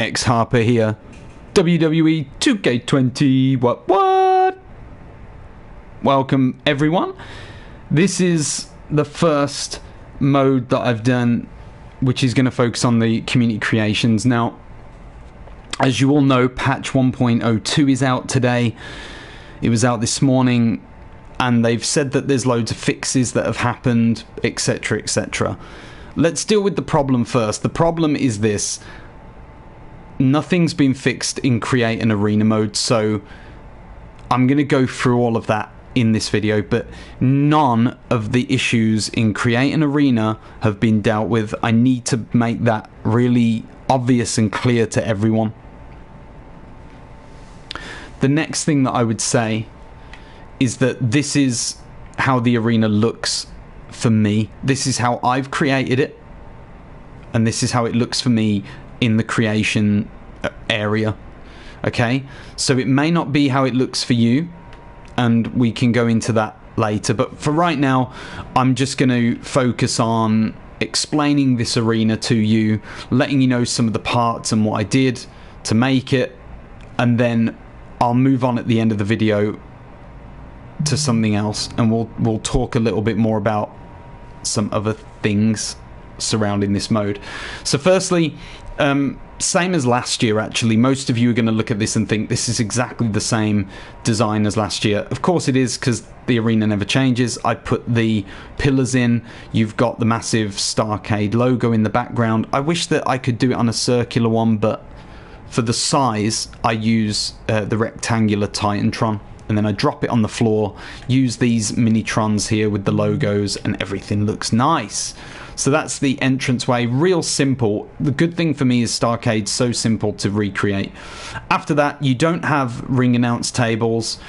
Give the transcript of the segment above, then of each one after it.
X Harper here. WWE2K20. What? Welcome, everyone. This is the first mode that I've done, which is going to focus on the community creations. Now, as you all know, patch 1.02 is out today. It was out this morning, and they've said that there's loads of fixes that have happened, etc, etc. Let's deal with the problem first. The problem is this: nothing's been fixed in create an arena mode, so I'm going to go through all of that in this video, but none of the issues in create an arena have been dealt with. I need to make that really obvious and clear to everyone. The next thing that I would say is that this is how the arena looks for me. This is how I've created it, and this is how it looks for me in the creation area. Okay, so it may not be how it looks for you, and we can go into that later, but for right now I'm just going to focus on explaining this arena to you, letting you know some of the parts and what I did to make it, and then I'll move on at the end of the video to something else, and we'll talk a little bit more about some other things surrounding this mode. So firstly, same as last year actually. Most of you are going to look at this and think this is exactly the same design as last year. Of course it is, because the arena never changes. I put the pillars in. You've got the massive Starrcade logo in the background. I wish that I could do it on a circular one, but for the size I use the rectangular Titantron, and then I drop it on the floor, use these mini-trons here with the logos, and everything looks nice. So that's the entranceway, real simple. The good thing for me is Starrcade's so simple to recreate. After that, you don't have ring announce tables.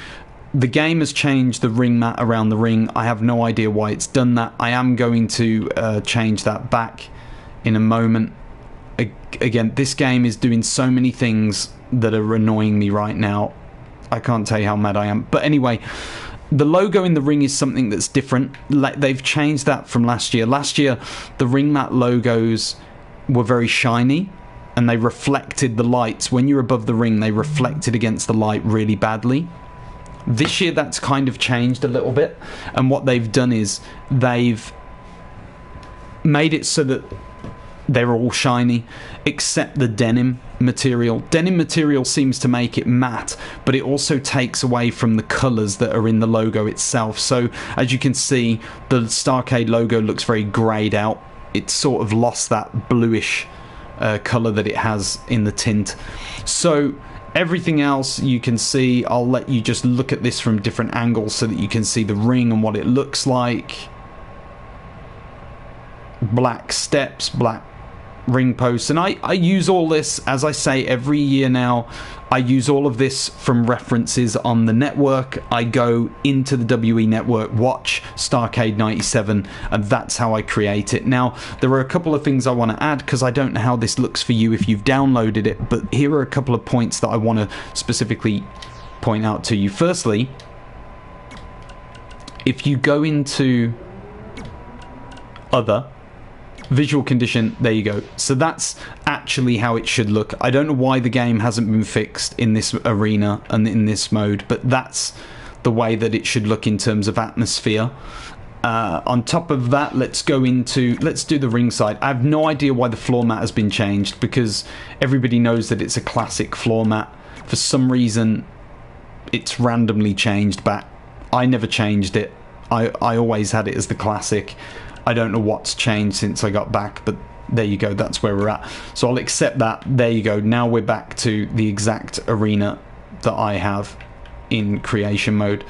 The game has changed the ring mat around the ring. I have no idea why it's done that. I am going to change that back in a moment. Again, this game is doing so many things that are annoying me right now. I can't tell you how mad I am. But anyway, the logo in the ring is something that's different. They've changed that from last year. Last year, the ring mat logos were very shiny, and they reflected the lights. When you're above the ring, they reflected against the light really badly. This year, that's kind of changed a little bit. And what they've done is they've made it so that they're all shiny, except the denim material. Denim material seems to make it matte, but it also takes away from the colours that are in the logo itself. So as you can see, the Starrcade logo looks very greyed out. It's sort of lost that bluish colour that it has in the tint. So everything else you can see, I'll let you just look at this from different angles so that you can see the ring and what it looks like. Black steps, black ring posts, and I use all this, as I say, every year now. I use all of this from references on the network. I go into the WE network, watch Starrcade 97, and that's how I create it. Now, there are a couple of things I want to add, because I don't know how this looks for you if you've downloaded it, but here are a couple of points that I want to specifically point out to you. Firstly, if you go into other visual condition, there you go. So that's actually how it should look. I don't know why the game hasn't been fixed in this arena and in this mode, but that's the way that it should look in terms of atmosphere. On top of that, let's do the ringside. I have no idea why the floor mat has been changed, because everybody knows that it's a classic floor mat. For some reason, it's randomly changed back. I never changed it. I always had it as the classic. I don't know what's changed since I got back, but there you go, that's where we're at. So I'll accept that. There you go. Now we're back to the exact arena that I have in creation mode.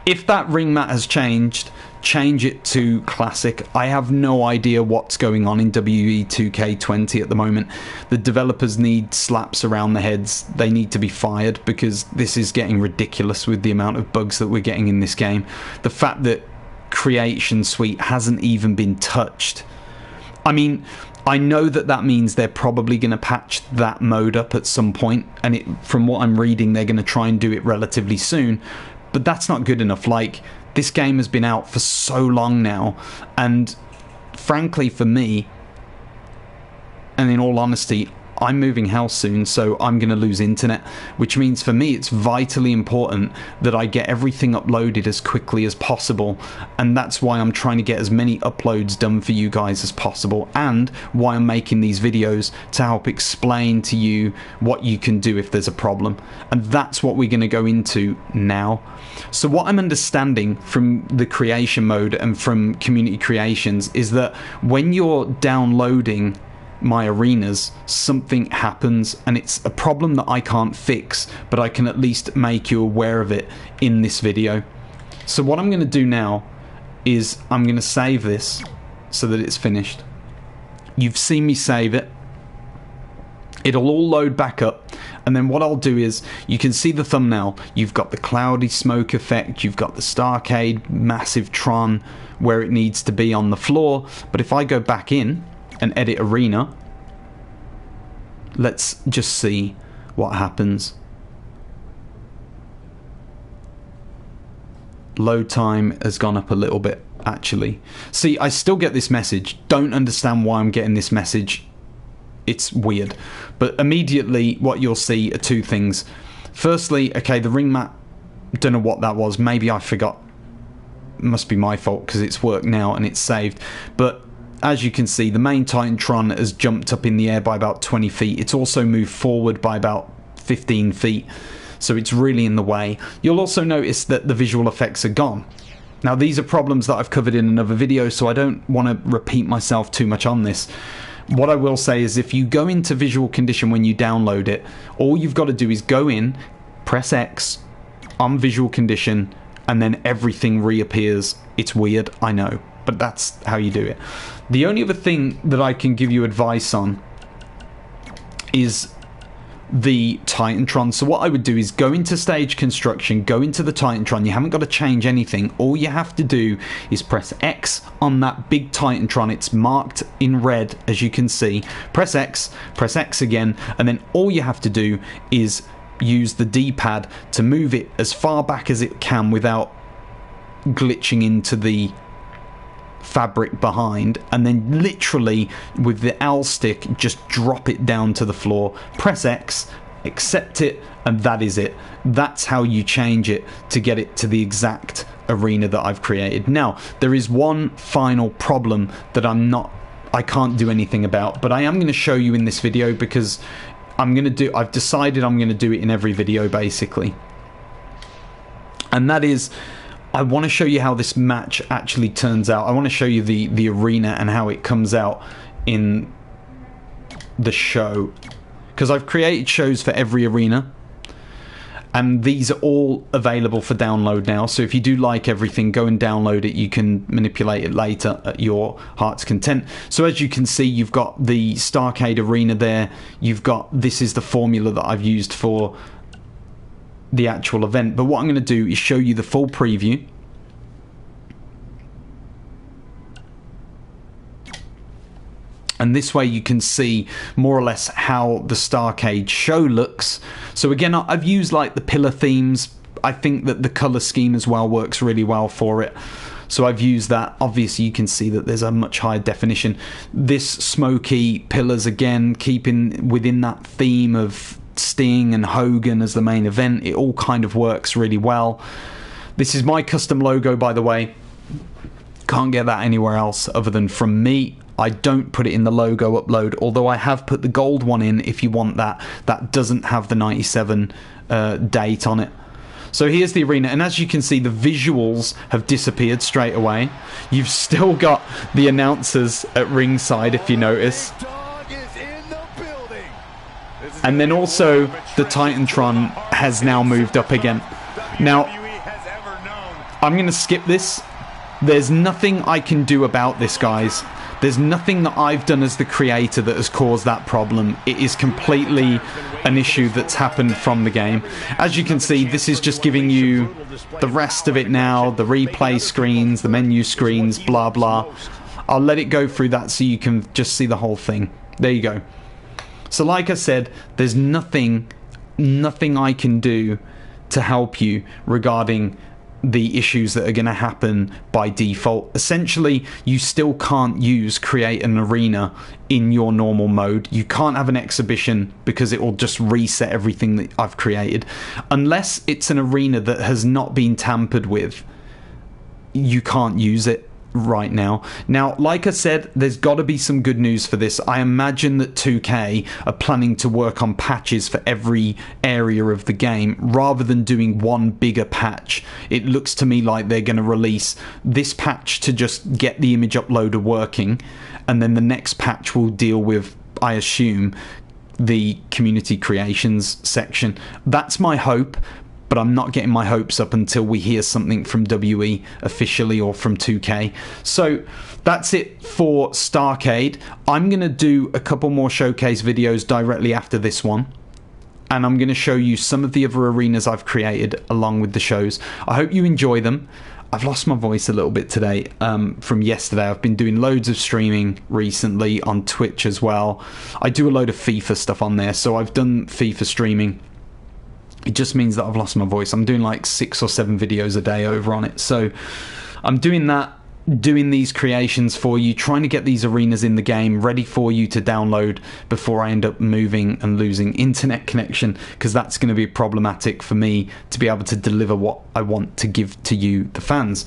If that ring mat has changed, change it to classic. I have no idea what's going on in WWE2K20 at the moment. The developers need slaps around the heads. They need to be fired, because this is getting ridiculous with the amount of bugs that we're getting in this game. The fact that Creation Suite hasn't even been touched. I mean, I know that means they're probably going to patch that mode up at some point, and from what I'm reading, they're going to try and do it relatively soon, but that's not good enough. Like, this game has been out for so long now, and frankly for me, and in all honesty, I'm moving house soon, so I'm going to lose internet, which means for me it's vitally important that I get everything uploaded as quickly as possible, and that's why I'm trying to get as many uploads done for you guys as possible, and why I'm making these videos to help explain to you what you can do if there's a problem. And that's what we're going to go into now. So what I'm understanding from the creation mode and from community creations is that when you're downloading my arenas, something happens, and it's a problem that I can't fix, but I can at least make you aware of it in this video. So what I'm going to do now is I'm going to save this so that it's finished. You've seen me save it. It'll all load back up, and then what I'll do is, you can see the thumbnail, you've got the cloudy smoke effect, you've got the Starrcade massive Tron where it needs to be on the floor, but if I go back in and edit arena, let's just see what happens. Load time has gone up a little bit, actually. See, I still get this message. Don't understand why I'm getting this message. It's weird. But immediately what you'll see are two things. Firstly, okay, the ring mat, don't know what that was. Maybe I forgot. Must be my fault because it's worked now and it's saved. But as you can see, the main Titantron has jumped up in the air by about 20 feet. It's also moved forward by about 15 feet. So it's really in the way. You'll also notice that the visual effects are gone. Now, these are problems that I've covered in another video, so I don't want to repeat myself too much on this. What I will say is, if you go into visual condition when you download it, all you've got to do is go in, press X on visual condition, and then everything reappears. It's weird, I know, but that's how you do it. The only other thing that I can give you advice on is the Titantron. So what I would do is go into stage construction, go into the Titantron. You haven't got to change anything. All you have to do is press X on that big Titantron. It's marked in red, as you can see. Press X again, and then all you have to do is use the D-pad to move it as far back as it can without glitching into the fabric behind, and then literally with the L stick just drop it down to the floor. Press X, accept it, and that is it. That's how you change it to get it to the exact arena that I've created. Now, there is one final problem that I can't do anything about, but I am going to show you in this video, because I've decided I'm going to do it in every video basically, and that is, I want to show you how this match actually turns out. I want to show you the arena and how it comes out in the show, because I've created shows for every arena, and these are all available for download now. So if you do like everything, go and download it. You can manipulate it later at your heart's content. So as you can see, you've got the Starrcade arena there. You've got, this is the formula that I've used for the actual event. But what I'm going to do is show you the full preview. And this way you can see more or less how the Starrcade show looks. So again, I've used like the pillar themes. I think that the color scheme as well works really well for it. So I've used that. Obviously you can see that there's a much higher definition. This smoky pillars, again, keeping within that theme of Sting and Hogan as the main event. It all kind of works really well. This is my custom logo, by the way. Can't get that anywhere else other than from me. I don't put it in the logo upload, although I have put the gold one in if you want that. That doesn't have the 97 date on it. So here's the arena, and as you can see, the visuals have disappeared straight away. You've still got the announcers at ringside, if you notice. And then also the Titantron has now moved up again. Now, I'm going to skip this. There's nothing I can do about this, guys. There's nothing that I've done as the creator that has caused that problem. It is completely an issue that's happened from the game. As you can see, this is just giving you the rest of it now, the replay screens, the menu screens, blah blah. I'll let it go through that so you can just see the whole thing. There you go. So like I said, there's nothing I can do to help you regarding the issues that are going to happen by default. Essentially, you still can't create an arena in your normal mode. You can't have an exhibition because it will just reset everything that I've created. Unless it's an arena that has not been tampered with, you can't use it right now. Now, like I said, there's got to be some good news for this. I imagine that 2K are planning to work on patches for every area of the game rather than doing one bigger patch. It looks to me like they're going to release this patch to just get the image uploader working, and then the next patch will deal with, I assume, the community creations section. That's my hope, but I'm not getting my hopes up until we hear something from WE officially or from 2K. So that's it for Starrcade. I'm going to do a couple more showcase videos directly after this one, and I'm going to show you some of the other arenas I've created along with the shows. I hope you enjoy them. I've lost my voice a little bit today from yesterday. I've been doing loads of streaming recently on Twitch as well. I do a load of FIFA stuff on there, so I've done FIFA streaming. It just means that I've lost my voice. I'm doing like 6 or 7 videos a day over on it. So I'm doing that, doing these creations for you, trying to get these arenas in the game ready for you to download before I end up moving and losing internet connection, because that's going to be problematic for me to be able to deliver what I want to give to you, the fans.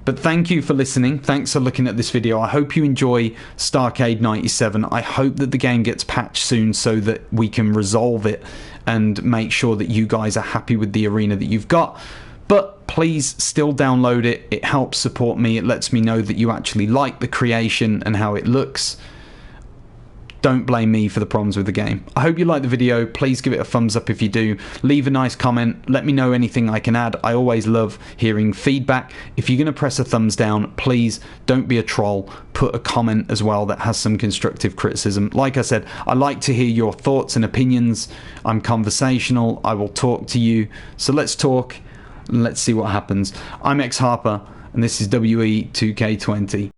But thank you for listening. Thanks for looking at this video. I hope you enjoy Starrcade 97. I hope that the game gets patched soon so that we can resolve it and make sure that you guys are happy with the arena that you've got. But please still download it. It helps support me. It lets me know that you actually like the creation and how it looks. Don't blame me for the problems with the game. I hope you like the video. Please give it a thumbs up if you do. Leave a nice comment. Let me know anything I can add. I always love hearing feedback. If you're going to press a thumbs down, please don't be a troll. Put a comment as well that has some constructive criticism. Like I said, I like to hear your thoughts and opinions. I'm conversational. I will talk to you. So let's talk and let's see what happens. I'm X Harper, and this is WE2K20.